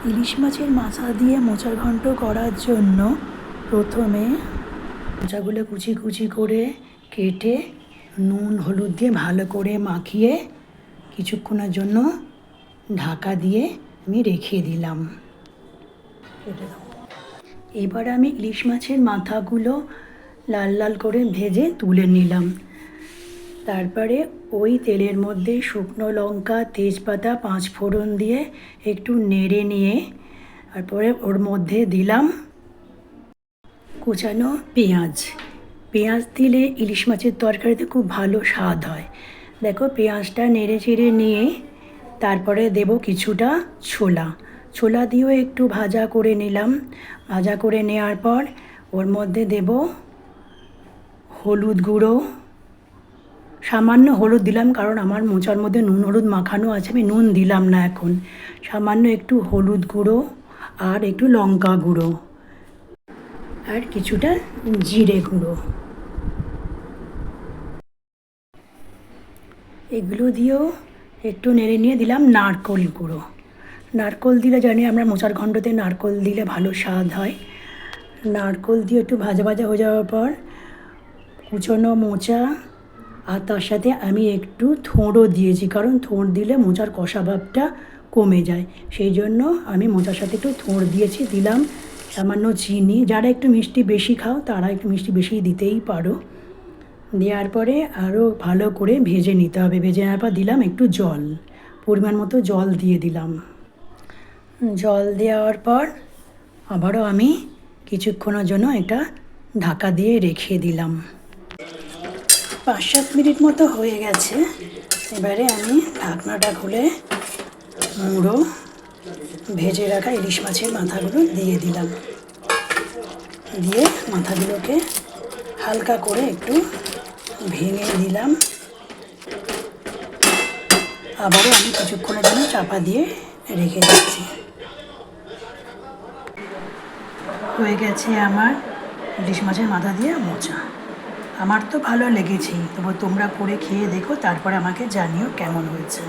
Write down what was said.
ইলিশ মাছের মাথা দিয়ে মোচার ঘন্ট করার জন্য প্রথমে মোচাগুলো কুচি কুচি করে কেটে নুন হলুদ দিয়ে ভালো করে মাখিয়ে কিছুক্ষণের জন্য ঢাকা দিয়ে আমি রেখে দিলাম। এবার আমি ইলিশ মাছের মাথাগুলো লাল লাল করে ভেজে তুলে নিলাম। তারপরে ওই তেলের মধ্যে শুকনো লঙ্কা, তেজপাতা, 5 ফোড়ন দিয়ে একটু নেড়ে নিয়ে তারপরে ওর মধ্যে দিলাম কুচানো পেঁয়াজ। পেঁয়াজ দিলে ইলিশ মাছের তরকারিতে খুব ভালো স্বাদ হয়। দেখো পেঁয়াজটা নেড়ে চেড়ে নিয়ে তারপরে দেব কিছুটা ছোলা দিয়েও একটু ভাজা করে নিলাম। ভাজা করে নেওয়ার পর ওর মধ্যে দেব হলুদ গুঁড়ো, সামান্য হলুদ দিলাম কারণ আমার মোচার মধ্যে নুন হলুদ মাখানো আছে, আমি নুন দিলাম না এখন। সামান্য একটু হলুদ গুঁড়ো আর একটু লঙ্কা গুঁড়ো আর কিছুটা জিরে গুঁড়ো, এগুলো দিয়েও একটু নেড়ে নিয়ে দিলাম নারকেল গুঁড়ো। নারকেল দিলে জানি আমরা মোচার ঘন্টতে নারকেল দিলে ভালো স্বাদ হয়। নারকেল দিয়ে একটু ভাজা ভাজা হয়ে যাওয়ার পর কুচনো মোচা আর তার সাথে আমি একটু থোড়ও দিয়েছি, কারণ থোড় দিলে মোচার কষা ভাবটা কমে যায়, সেই জন্য আমি মোচার সাথে একটু থোড় দিয়েছি। দিলাম সামান্য চিনি, যারা একটু মিষ্টি বেশি খাও তারা একটু মিষ্টি বেশি দিতেই পারো। দেওয়ার পরে আরও ভালো করে ভেজে নিতে হবে। ভেজে নেওয়ার পর দিলাম একটু জল, পরিমাণ মতো জল দিয়ে দিলাম। জল দেওয়ার পর আবারও আমি কিছুক্ষণের জন্য এটা ঢাকা দিয়ে রেখে দিলাম। 5-7 মিনিট মতো হয়ে গেছে। এবারে আমি ঢাকনাটা খুলে মুড়ো ভেজে রাখা ইলিশ মাছের মাথাগুলো দিয়ে দিলাম। দিয়ে মাথাগুলোকে হালকা করে একটু ভেঙে দিলাম। আবারও আমি কিছুক্ষণের জন্য চাপা দিয়ে রেখে দিচ্ছি। হয়ে গেছে আমার ইলিশ মাছের মাথা দিয়ে মোচা। আমার তো ভালো লেগেছেই, তবু তোমরা করে খেয়ে দেখো, তারপরে আমাকে জানিও কেমন হয়েছে।